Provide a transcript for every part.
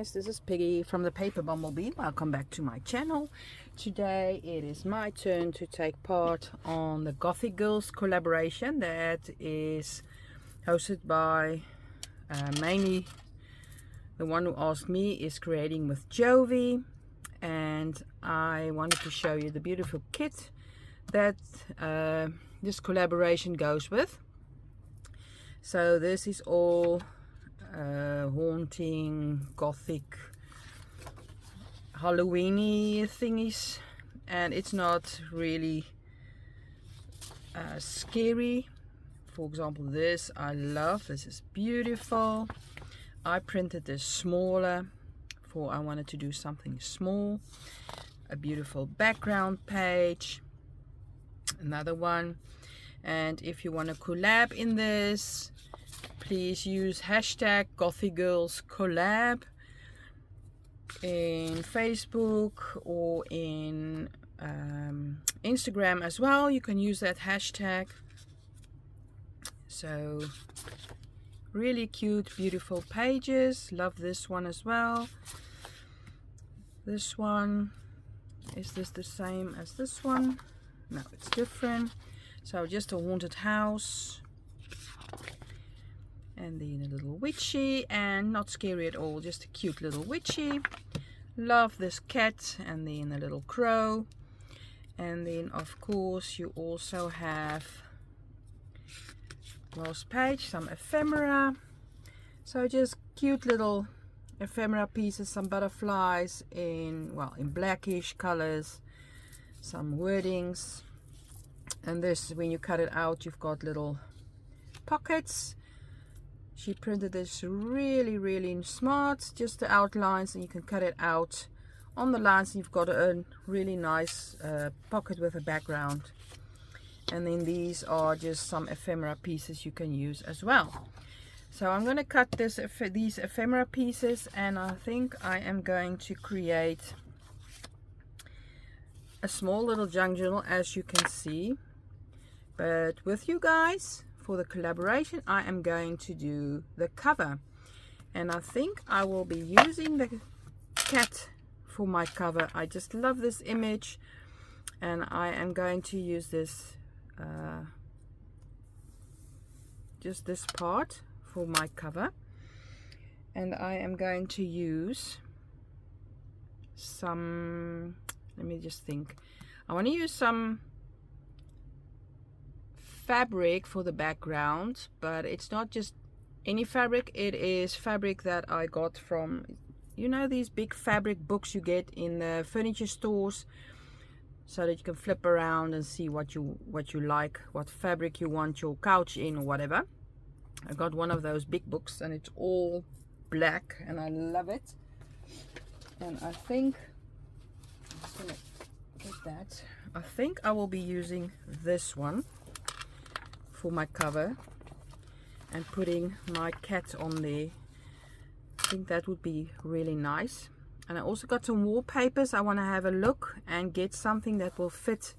guys, this is Piggy from the Paper Bumblebee. Welcome back to my channel. Today it is my turn to take part on the Gothic Girls collaboration that is hosted by mainly the one who asked me is creating with Jovi, and I wanted to show you the beautiful kit that this collaboration goes with. So this is all haunting, gothic, Halloweeny thingies, and it's not really scary. For example, this I love. This is beautiful. I printed this smaller for I wanted to do something small. A beautiful background page, another one. And if you want to collab in this, please use hashtag Gothic Girls Collab in Facebook or in Instagram as well. You can use that hashtag. So really cute, beautiful pages. Love this one as well. This one, is this the same as this one? No, it's different. So just a haunted house, and then a little witchy, and not scary at all, just a cute little witchy. Love this cat, and then a little crow, and then of course you also have, last page, some ephemera. So just cute little ephemera pieces, some butterflies in, well, in blackish colors, some wordings. And this, when you cut it out, you've got little pockets. She printed this really smart, just the outlines, and you can cut it out on the lines, and you've got a really nice pocket with a background. And then these are just some ephemera pieces you can use as well. So I'm going to cut these ephemera pieces, and I think I am going to create a small little junk journal, as you can see. But with you guys, for the collaboration, I am going to do the cover. And I think I will be using the cat for my cover. I just love this image. And I am going to use this, just this part for my cover. And I am going to use some, let me just think. I want to use some fabric for the background, but it's not just any fabric. It is fabric that I got from, you know, these big fabric books you get in the furniture stores, so that you can flip around and see what you like, what fabric you want your couch in or whatever. I got one of those big books, and it's all black, and I love it. And I think I'm just gonna get that. I think I will be using this one for my cover and putting my cat on there. I think that would be really nice. And I also got some wallpapers. I want to have a look and get something that will fit,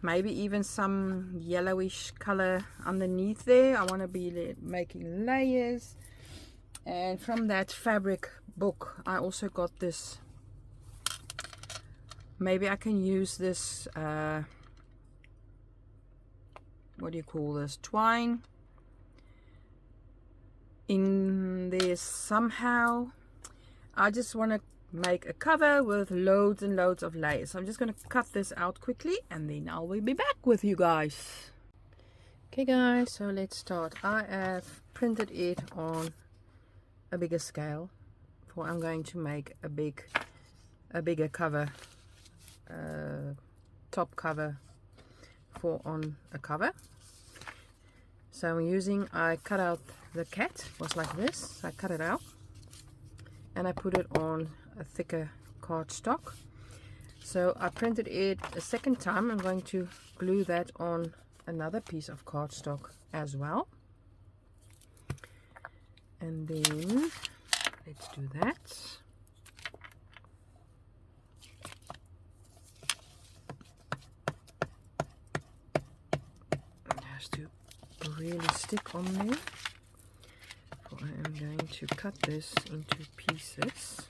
maybe even some yellowish color underneath there. I want to be making layers. And from that fabric book I also got this, maybe I can use this what do you call this, twine in there somehow. I just want to make a cover with loads and loads of layers. So I'm just going to cut this out quickly, and then I will be back with you guys. Okay guys, so let's start. I have printed it on a bigger scale, for I'm going to make a bigger cover, top cover for on a cover. So I'm using, I cut out the cat, was like this, so I cut it out and I put it on a thicker cardstock. So I printed it a second time. I'm going to glue that on another piece of cardstock as well, and then let's do that. It has to really stick on there. I am going to cut this into pieces.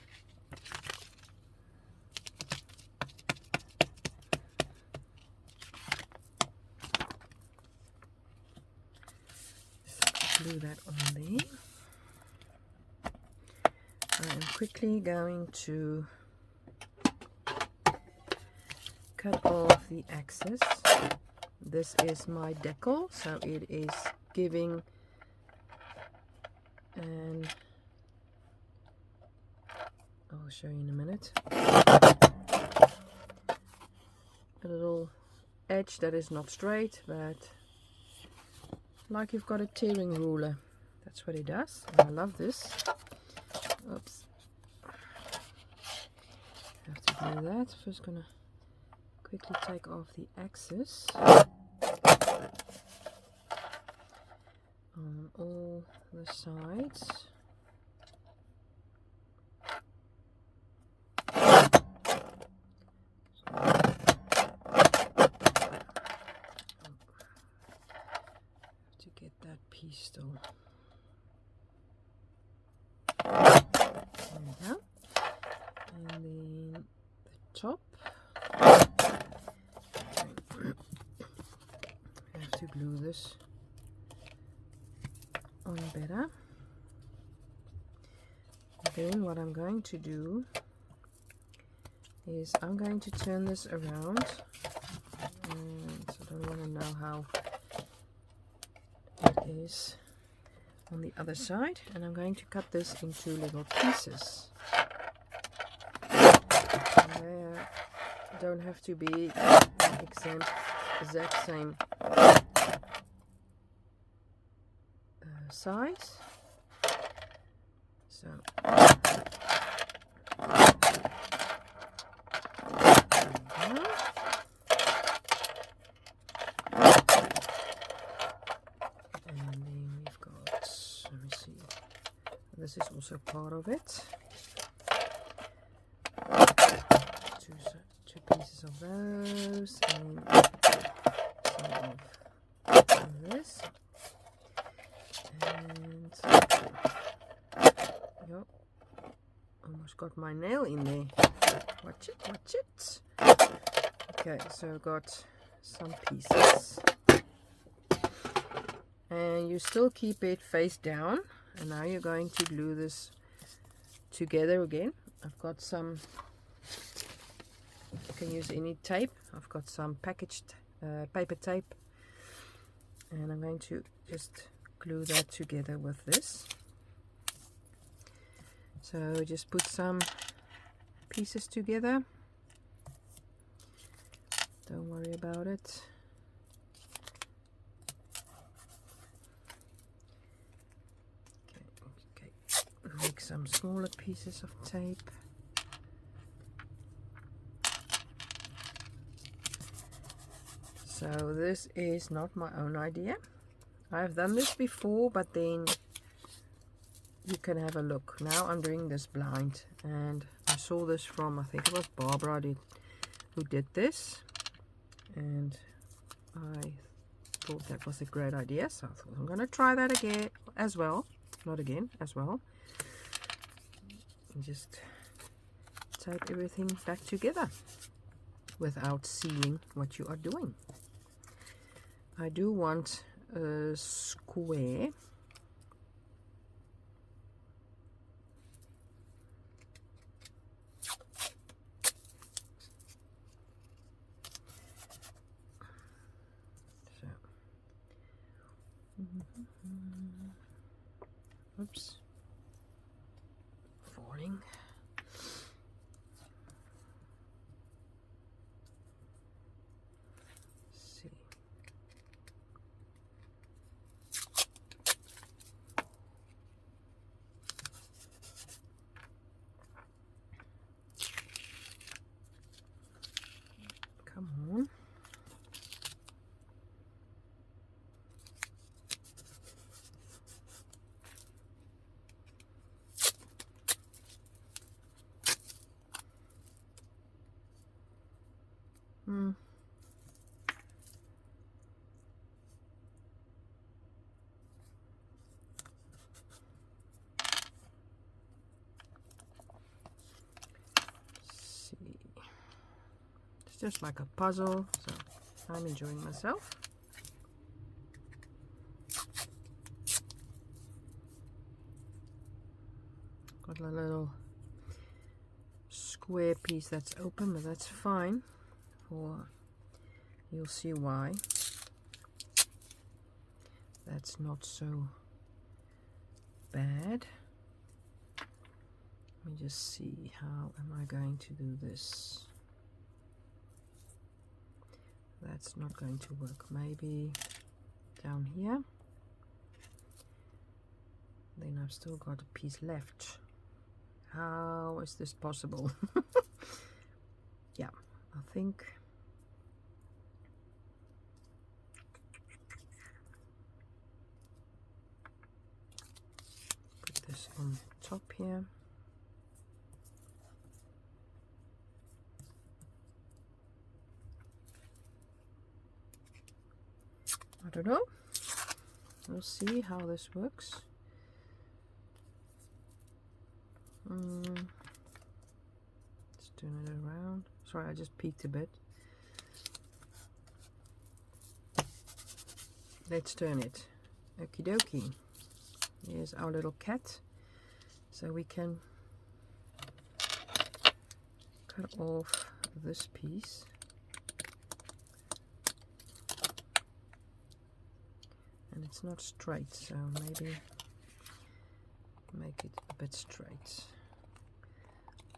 So glue that on there. I am quickly going to cut off the excess. This is my decal, so it is giving and I'll show you in a minute. A little edge that is not straight, but like you've got a tearing ruler. That's what it does. And I love this. Oops. Have to do that. First gonna quickly take off the excess on all the sides. To get that piece still. There we go. And then the top. I have to glue this on better. Then what I'm going to do is I'm going to turn this around, and I don't want to know how it is on the other side, and I'm going to cut this into little pieces. They don't have to be exact same size. So this is also part of it. Two pieces of those and some of this. And yep, almost got my nail in there. Watch it, watch it. Okay, so I've got some pieces. And you still keep it face down. And now you're going to glue this together again. I've got some, you can use any tape. I've got some packaged paper tape. And I'm going to just glue that together with this. So just put some pieces together. Don't worry about it. Make some smaller pieces of tape. So this is not my own idea. I've done this before, but then you can have a look. Now I'm doing this blind, and I saw this from, I think it was Barbara who did this, and I thought that was a great idea, so I thought I'm going to try that again as well. Not again, as well. And just tape everything back together without seeing what you are doing. I do want a square. So, oops. Falling. See. Come on. It's just like a puzzle, so I'm enjoying myself. Got a little square piece that's open, but that's fine. For you'll see why. That's not so bad. Let me just see, how am I going to do this? That's not going to work. Maybe down here. Then I've still got a piece left. How is this possible? Yeah, I think put this on top here. I don't know. We'll see how this works. Let's turn it around. Sorry, I just peeked a bit. Let's turn it. Okie dokie. Here's our little cat. So we can cut off this piece. And it's not straight, so maybe make it a bit straight.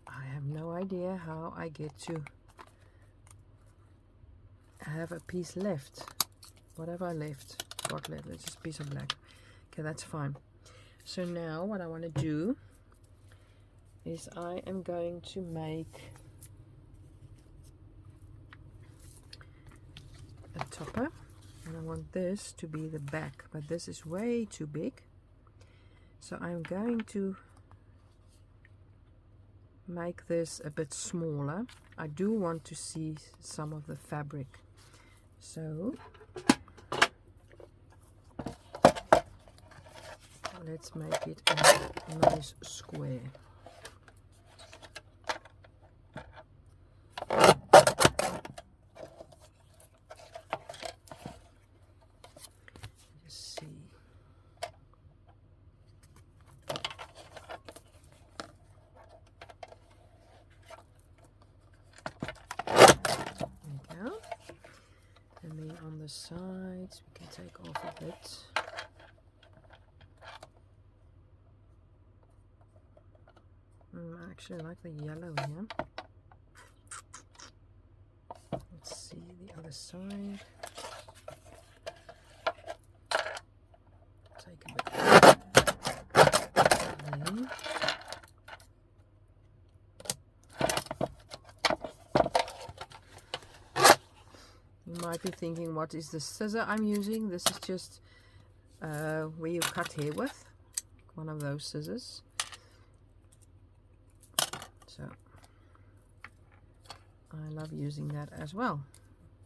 I have no idea how I get to have a piece left. Whatever I left, got left, it's just a piece of black. Okay, that's fine. So now what I want to do is I am going to make a topper. And I want this to be the back, but this is way too big. So I'm going to make this a bit smaller. I do want to see some of the fabric. So let's make it a nice square. Sides we can take off a bit. I actually like the yellow here. Let's see the other side. Take a bit there. You might be thinking, what is the scissor I'm using? This is just where you cut hair with. One of those scissors. So I love using that as well.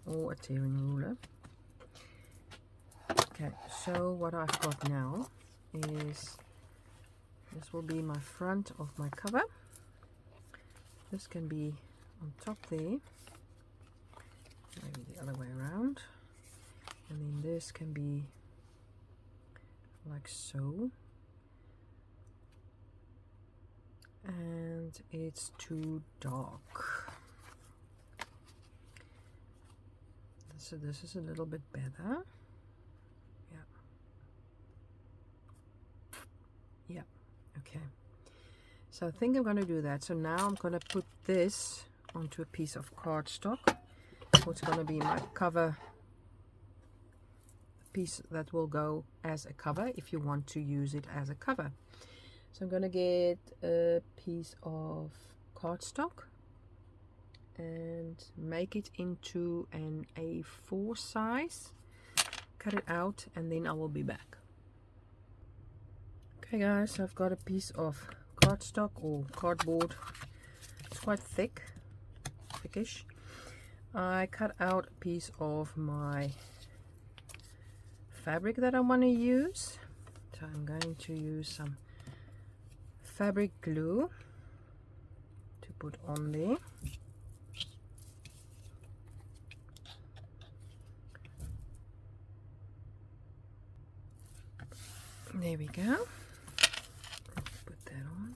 Or a tearing ruler. Okay, so what I've got now is, this will be my front of my cover. This can be on top there. Maybe the other way around, and then this can be like so, and it's too dark, so this is a little bit better. Yeah, okay, so I think I'm going to do that. So now I'm going to put this onto a piece of cardstock. What's going to be my cover piece that will go as a cover if you want to use it as a cover. So I'm going to get a piece of cardstock and make it into an A4 size, cut it out, and then I will be back. Okay guys, so I've got a piece of cardstock or cardboard. It's quite thickish. I cut out a piece of my fabric that I want to use. So I'm going to use some fabric glue to put on there. There we go. Put that on.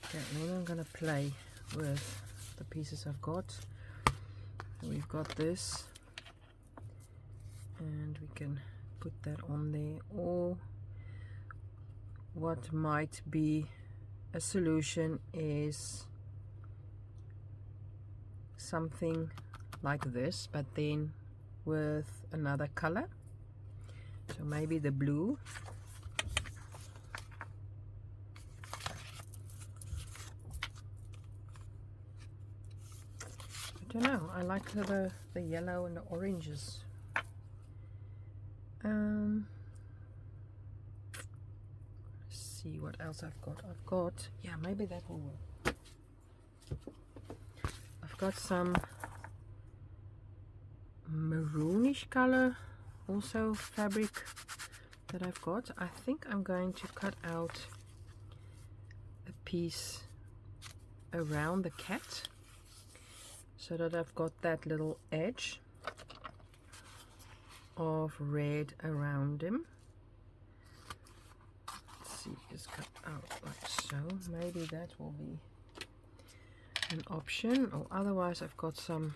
Okay, then I'm gonna play with the pieces I've got. We've got this, and we can put that on there, or what might be a solution is something like this, but then with another color. So maybe the blue. I don't know, I like the yellow and the oranges. Let's see what else I've got. Yeah, maybe that will work. I've got some maroonish color, also fabric that I've got. I think I'm going to cut out a piece around the cat so that I've got that little edge of red around him. Let's see, just cut out like so. Maybe that will be an option, or otherwise I've got some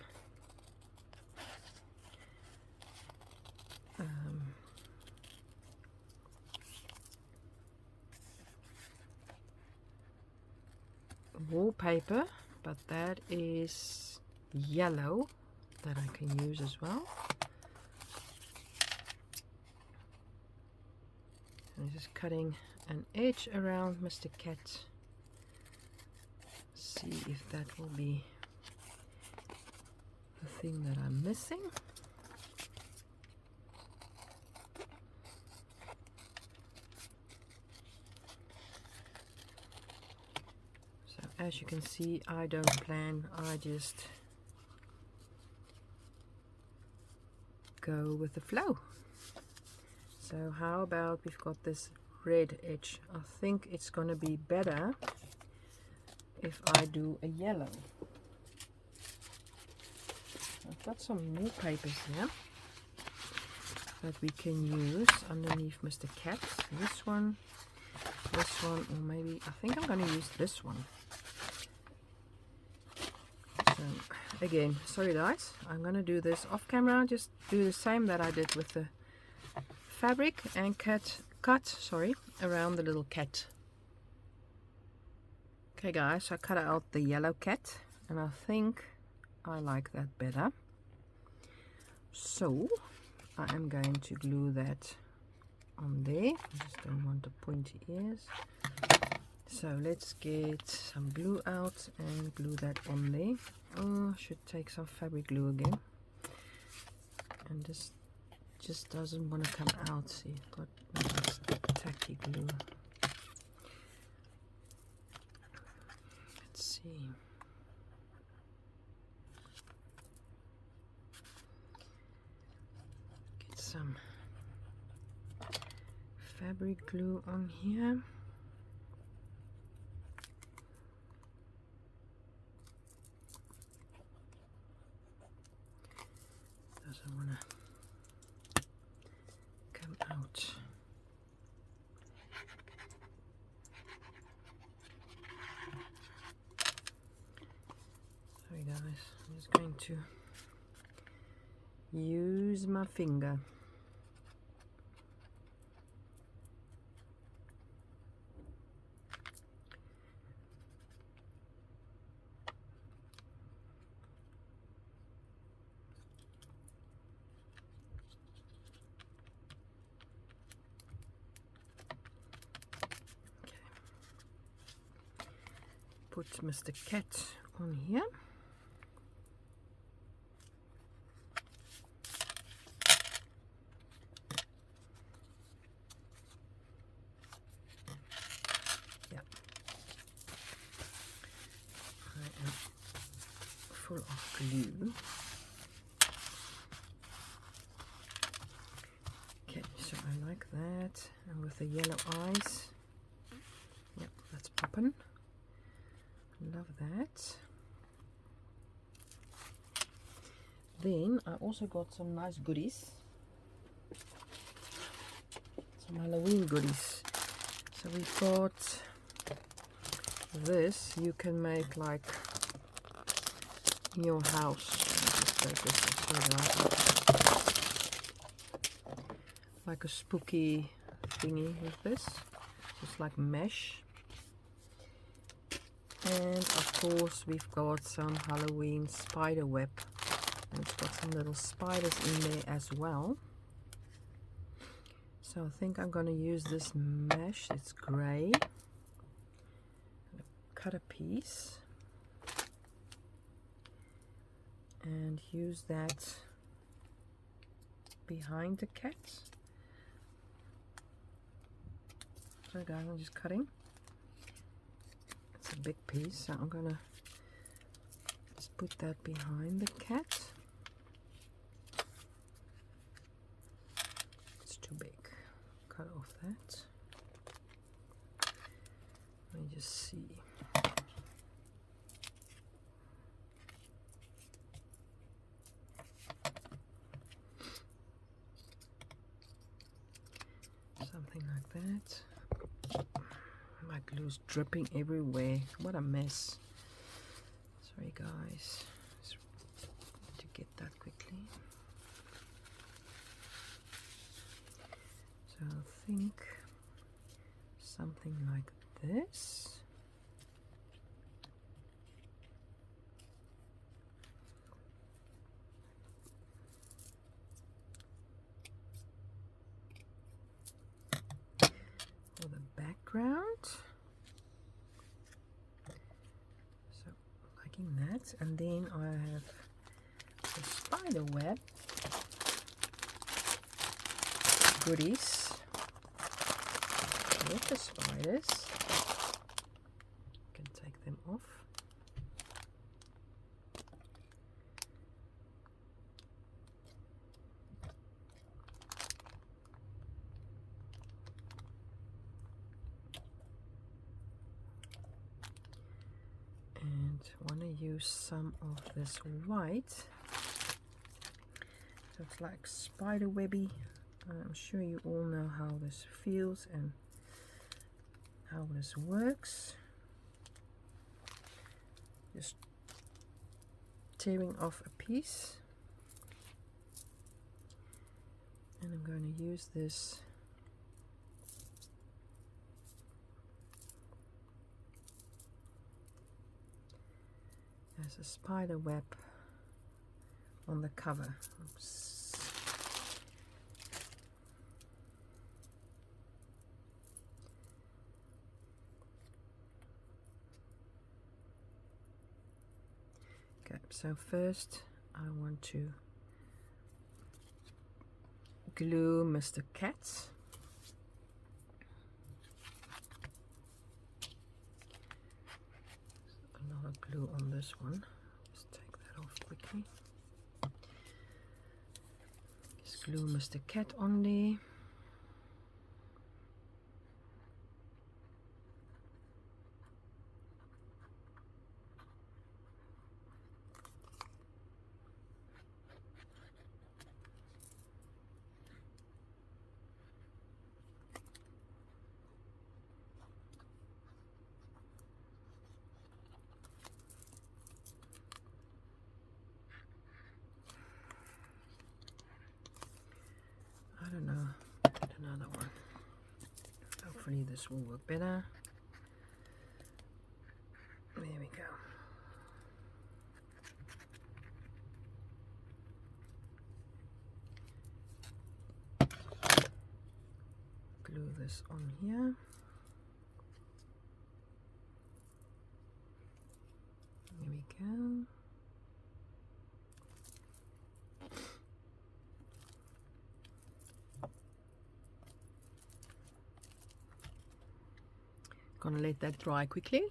wallpaper, but that is yellow that I can use as well. I'm just cutting an edge around Mr. Cat. See if that will be the thing that I'm missing. So as you can see, I don't plan, I just go with the flow. So how about we've got this red edge. I think it's going to be better if I do a yellow. I've got some more papers here that we can use underneath Mr. Cat. This one, or maybe, I think I'm going to use this one. So again, sorry guys, I'm going to do this off camera, just do the same that I did with the fabric and cut around the little cat. Okay guys, so I cut out the yellow cat and I think I like that better. So I am going to glue that on there. I just don't want the pointy ears. So let's get some glue out and glue that on there. Oh, I should take some fabric glue again. And this just doesn't want to come out. See, I've got nice tacky glue. Let's see. Get some fabric glue on here. Doesn't want to come out. Sorry guys, I'm just going to use my finger. Put Mr. Cat on here. Yeah. I am full of glue. Okay, so I like that. And with the yellow eyes. Yep, that's popping. Love that. Then I also got some nice goodies, some Halloween goodies. So we got this. You can make like in your house. Just take this like a spooky thingy with this, just like mesh. And of course we've got some Halloween spider web, and it's got some little spiders in there as well. So I think I'm going to use this mesh. It's grey. Cut a piece and use that behind the cat. So guys, I'm just cutting. It's a big piece, so I'm gonna just put that behind the cat. It's too big. Cut off that. Let me just see. Something like that. My glue's dripping everywhere. What a mess. Sorry guys. Just need to get that quickly. So I think something like this. For the background. So liking that, and then I have the spider web goodies with the spiders. You can take them off. And want to use some of this white, so it's like spider webby. I'm sure you all know how this feels and how this works. Just tearing off a piece, and I'm going to use this as a spider web on the cover. Oops. Okay, so first I want to glue Mr. Cat. A lot of glue on this one. Just take that off quickly. Just glue Mr. Cat on there. I don't know, get another one. Hopefully this will work better. There we go. Glue this on here. There we go. Gonna let that dry quickly.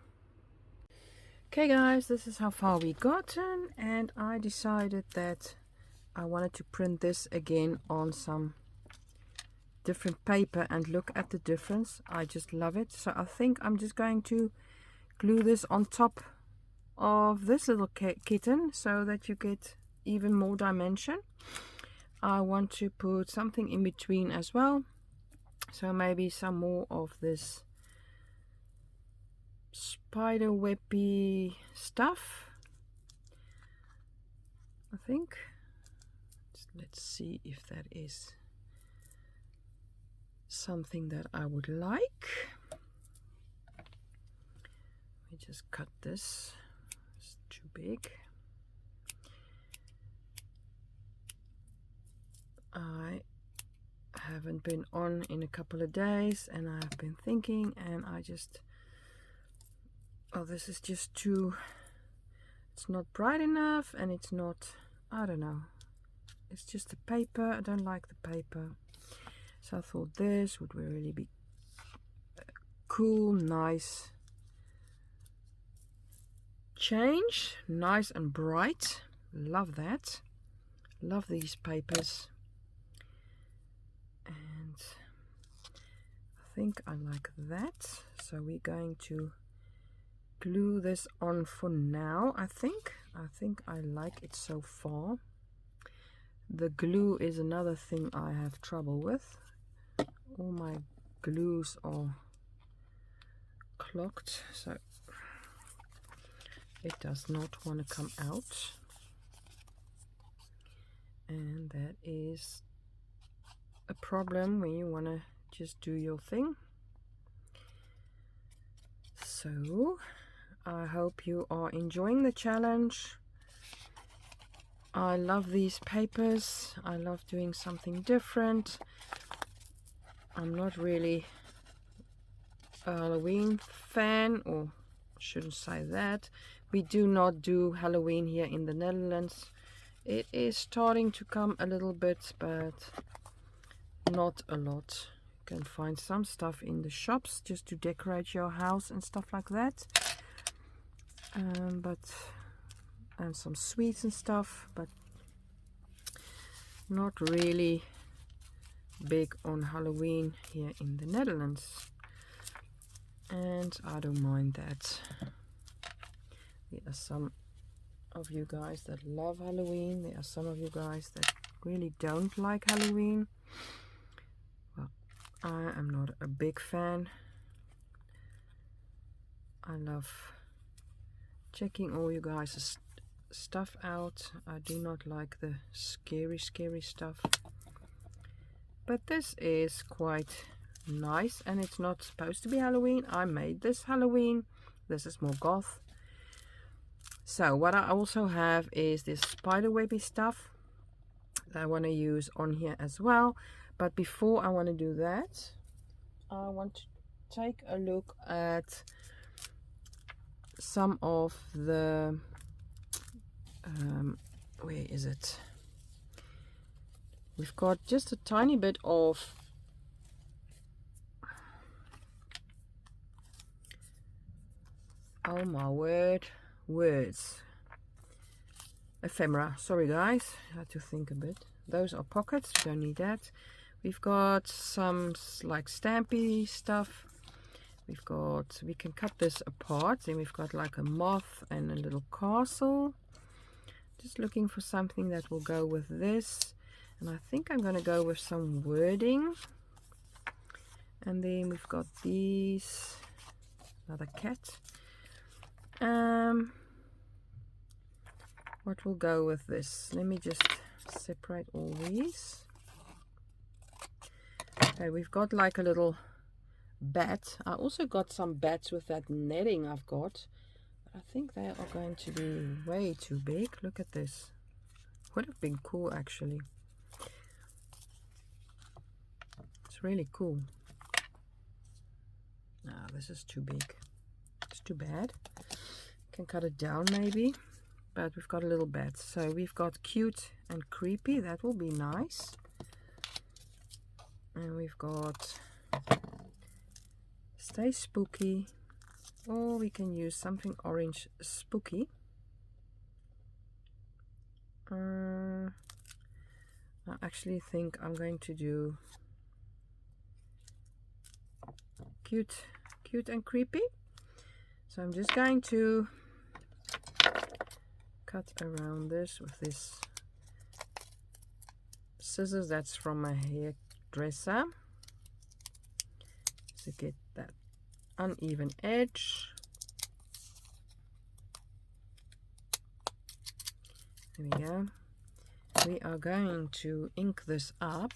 Okay guys, this is how far we gotten, and I decided that I wanted to print this again on some different paper and look at the difference. I just love it. So I think I'm just going to glue this on top of this little kitten so that you get even more dimension. I want to put something in between as well, so maybe some more of this spider webby stuff, I think. Let's see if that is something that I would like. Let me just cut this, it's too big. I haven't been on in a couple of days, and I've been thinking, and I just, oh, this is just too, it's not bright enough, and it's not, I don't know, it's just the paper. I don't like the paper, so I thought this would really be cool, nice change, nice and bright. Love that, love these papers. And I think I like that, so we're going to glue this on for now. I think I like it so far. The glue is another thing I have trouble with. All my glues are clogged, so it does not want to come out, and that is a problem when you want to just do your thing. So I hope you are enjoying the challenge. I love these papers. I love doing something different. I'm not really a Halloween fan, or shouldn't say that. We do not do Halloween here in the Netherlands. It is starting to come a little bit, but not a lot. You can find some stuff in the shops just to decorate your house and stuff like that. And some sweets and stuff, but not really big on Halloween here in the Netherlands. And I don't mind that. There are some of you guys that love Halloween. There are some of you guys that really don't like Halloween. Well, I am not a big fan. I love checking all you guys' stuff out. I do not like the scary stuff, but this is quite nice, and it's not supposed to be Halloween. I made this Halloween. This is more goth. So what I also have is this spider webby stuff that I want to use on here as well. But before I want to do that, I want to take a look at some of the where is it? We've got just a tiny bit of oh my word, words, ephemera. Sorry guys, I had to think a bit. Those are pockets, we don't need that. We've got some like stampy stuff. We've got, we can cut this apart. Then we've got like a moth and a little castle. Just looking for something that will go with this, and I think I'm going to go with some wording. And then we've got these, another cat. What will go with this? Let me just separate all these. Okay, we've got like a little bat. I also got some bats with that netting I've got. I think they are going to be way too big. Look at this. Would have been cool actually. It's really cool. No, this is too big. It's too bad. Can cut it down maybe. But we've got a little bat. So we've got cute and creepy. That will be nice. And we've got stay spooky. Or we can use something orange spooky. I actually think I'm going to do cute and creepy. So I'm just going to cut around this with this scissors that's from a hairdresser to get that uneven edge. There we go. We are going to ink this up,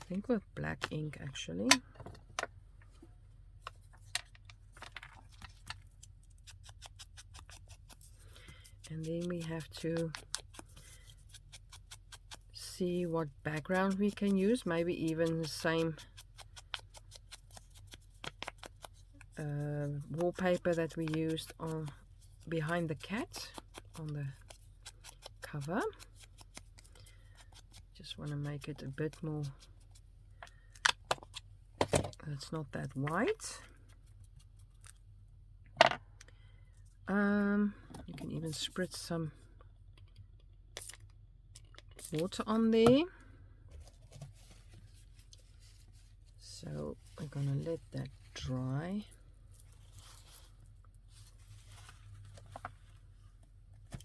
I think with black ink actually. And then we have to see what background we can use, maybe even the same wallpaper that we used on behind the cat on the cover. Just want to make it a bit more, it's not that white. You can even spritz some water on there. So we're gonna let that dry.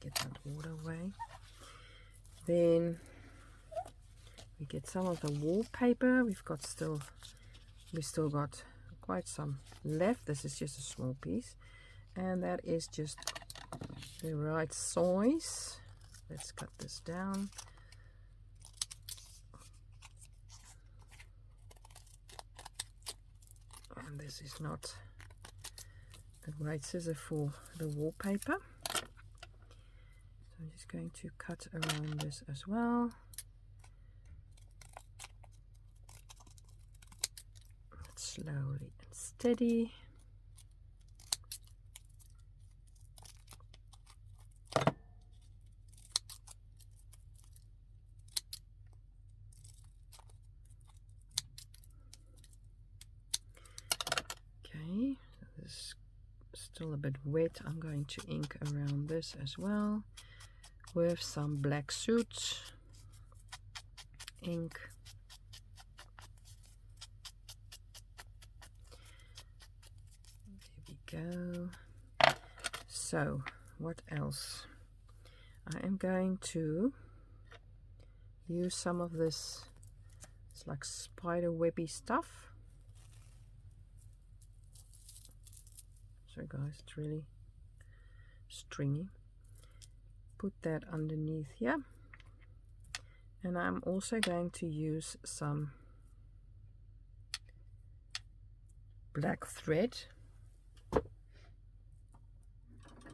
Get that water away. Then we get some of the wallpaper. We still got quite some left. This is just a small piece, and that is just the right size. Let's cut this down. And this is not a great scissor for the wallpaper. So I'm just going to cut around this as well. Slowly and steady. Okay, so this is still a bit wet. I'm going to ink around this as well with some black soot ink. There we go. So what else? I am going to use some of this, it's like spider webby stuff. Sorry guys, it's really stringy. Put that underneath here, and I'm also going to use some black thread.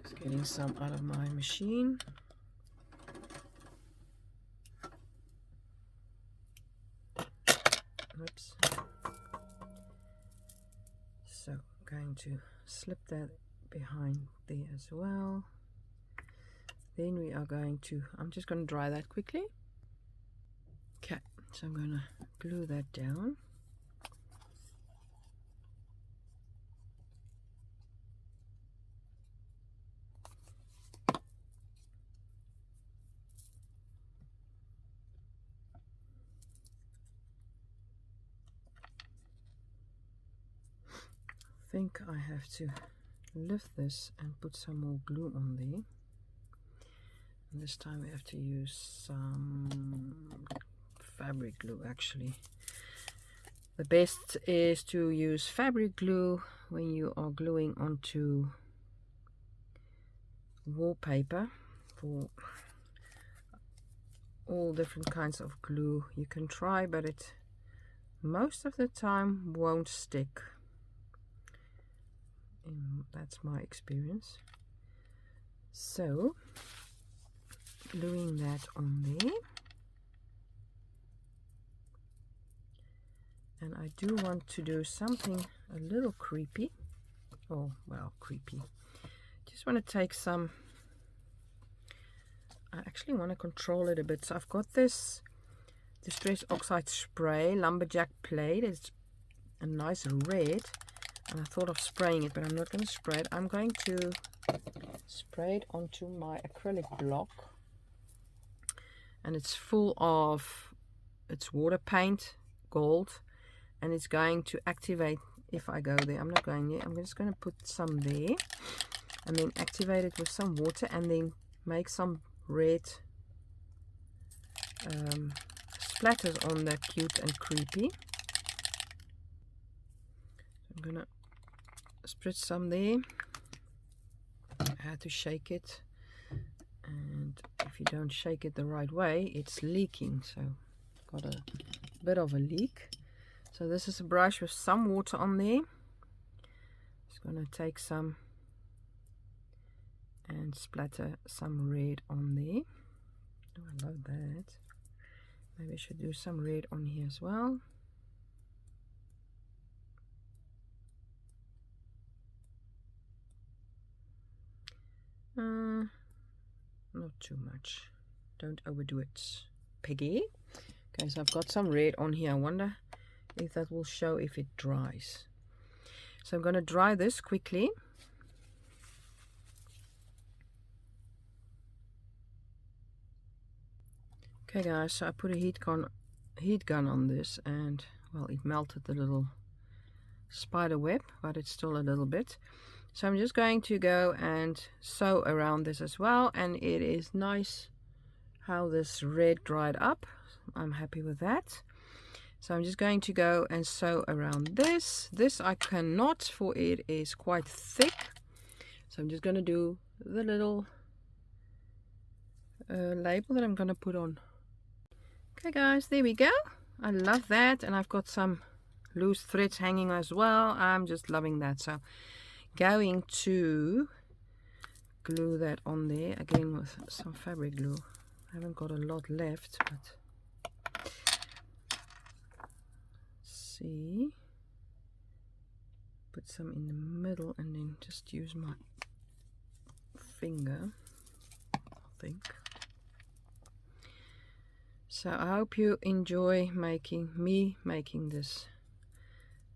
Just getting some out of my machine. Oops. So I'm going to slip that behind there as well. Then we are going to, I'm just going to dry that quickly. Okay, so I'm going to glue that down. I think I have to lift this and put some more glue on there. And this time we have to use some fabric glue actually. The best is to use fabric glue when you are gluing onto wallpaper. For all different kinds of glue you can try, but it most of the time won't stick. That's my experience. So gluing that on there, and I do want to do something a little creepy. Oh well, creepy. Just want to take some, I actually want to control it a bit. So I've got this Distress Oxide spray, Lumberjack Plate. It's a nice red, and I thought of spraying it, but I'm not going to spray it. I'm going to spray it onto my acrylic block, and it's full of, it's water paint, gold, and it's going to activate if I go there. I'm not going there. I'm just going to put some there and then activate it with some water, and then make some red splatters on there, cute and creepy. I'm gonna spritz some there. I had to shake it, and if you don't shake it the right way, it's leaking, so got a bit of a leak. So this is a brush with some water on there. Just gonna take some and splatter some red on there. Oh, I love that. Maybe I should do some red on here as well. Not too much. Don't overdo it, Peggy. Okay, so I've got some red on here. I wonder if that will show if it dries. So I'm going to dry this quickly. Okay guys, so I put a heat gun on this, and well, it melted the little spider web, but it's still a little bit. So I'm just going to go and sew around this as well, and it is nice how this red dried up. I'm happy with that. So I'm just going to go and sew around this. This I cannot, for it is quite thick. So I'm just going to do the little label that I'm going to put on. Okay guys, there we go. I love that, and I've got some loose threads hanging as well. I'm just loving that. So going to glue that on there again with some fabric glue. I haven't got a lot left, but see, put some in the middle and then just use my finger, I think. So I hope you enjoy making this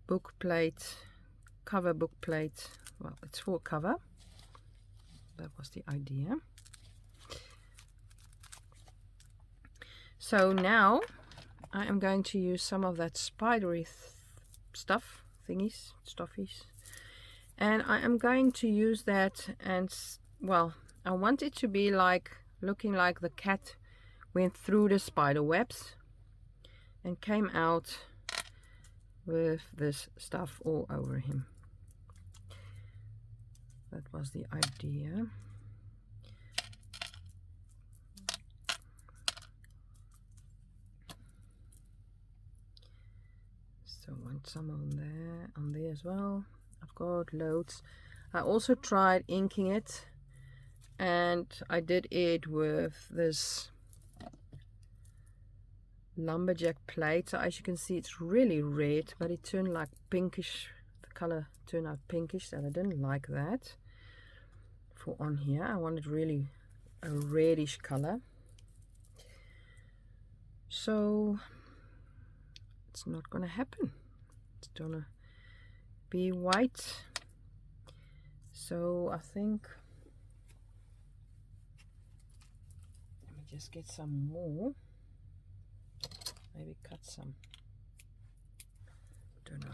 book plate, cover book plate. Well, it's for cover. That was the idea. So now I am going to use some of that spidery stuffies, and I am going to use that, and well, I want it to be like looking like the cat went through the spider webs and came out with this stuff all over him. That was the idea. So I want some on there as well. I've got loads. I also tried inking it, and I did it with this lumberjack plate. So as you can see, it's really red, but it turned like pinkish. The color turned out pinkish, and I didn't like that for on here. I wanted really a reddish color, so it's not gonna happen. It's gonna be white. So I think, let me just get some more, maybe cut some, don't know.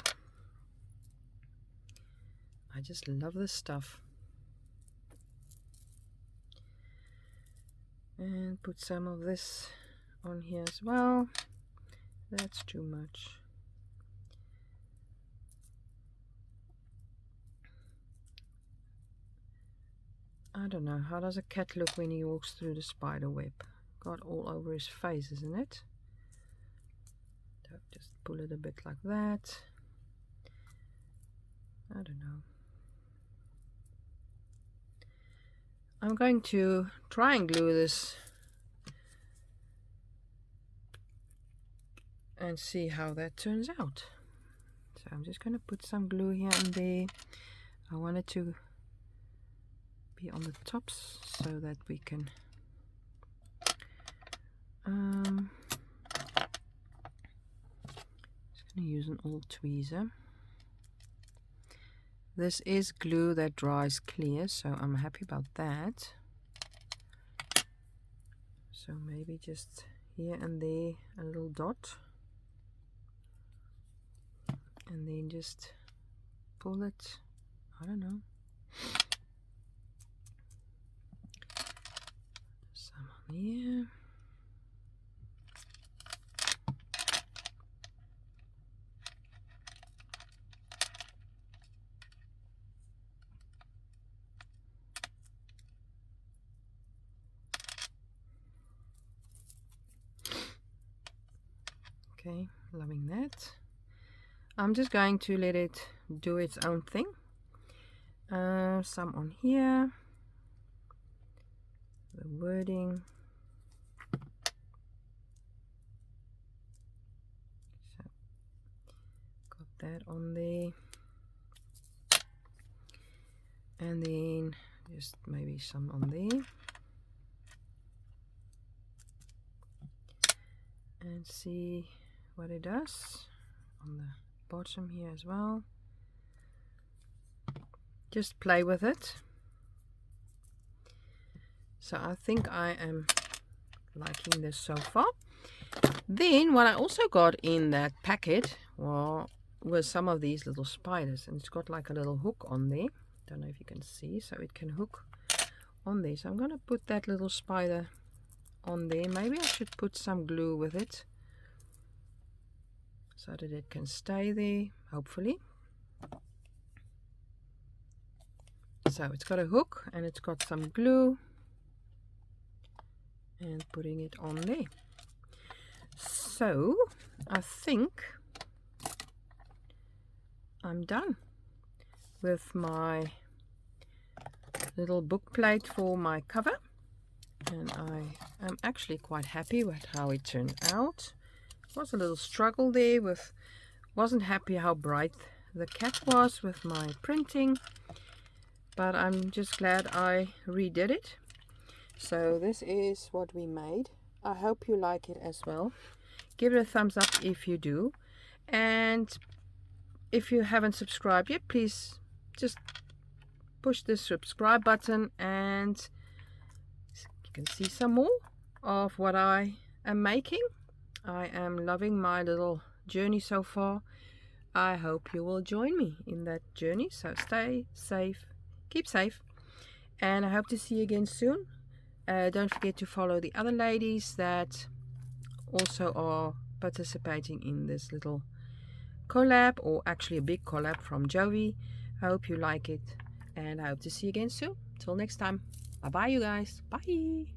I just love this stuff. And put some of this on here as well. That's too much. I don't know, how does a cat look when he walks through the spider web? Got all over his face, isn't it? So just pull it a bit like that. I don't know. I'm going to try and glue this and see how that turns out. So I'm just going to put some glue here and there. I want it to be on the tops so that we can just going to use an old tweezer. This is glue that dries clear, so I'm happy about that. So maybe just here and there a little dot, and then just pull it, I don't know, some on here, Okay, loving that. I'm just going to let it do its own thing. Some on here, the wording. So got that on there, and then just maybe some on there, and see what it does on the bottom here as well. Just play with it. So I think I am liking this so far. Then what I also got in that packet was some of these little spiders, and it's got like a little hook on there. Don't know if you can see, so it can hook on there. So I'm going to put that little spider on there. Maybe I should put some glue with it so that it can stay there, hopefully. So it's got a hook and it's got some glue, and putting it on there. So I think I'm done with my little book plate for my cover, and I am actually quite happy with how it turned out. It was a little struggle there with, wasn't happy how bright the cat was with my printing, but I'm just glad I redid it. So this is what we made. I hope you like it as well. Give it a thumbs up if you do, and if you haven't subscribed yet, please just push the subscribe button, and you can see some more of what I am making. I am loving my little journey so far. I hope you will join me in that journey. So stay safe, keep safe, and I hope to see you again soon. Don't forget to follow the other ladies that also are participating in this little collab, or actually a big collab from Joey. I hope you like it, and I hope to see you again soon. Till next time, bye bye you guys, bye.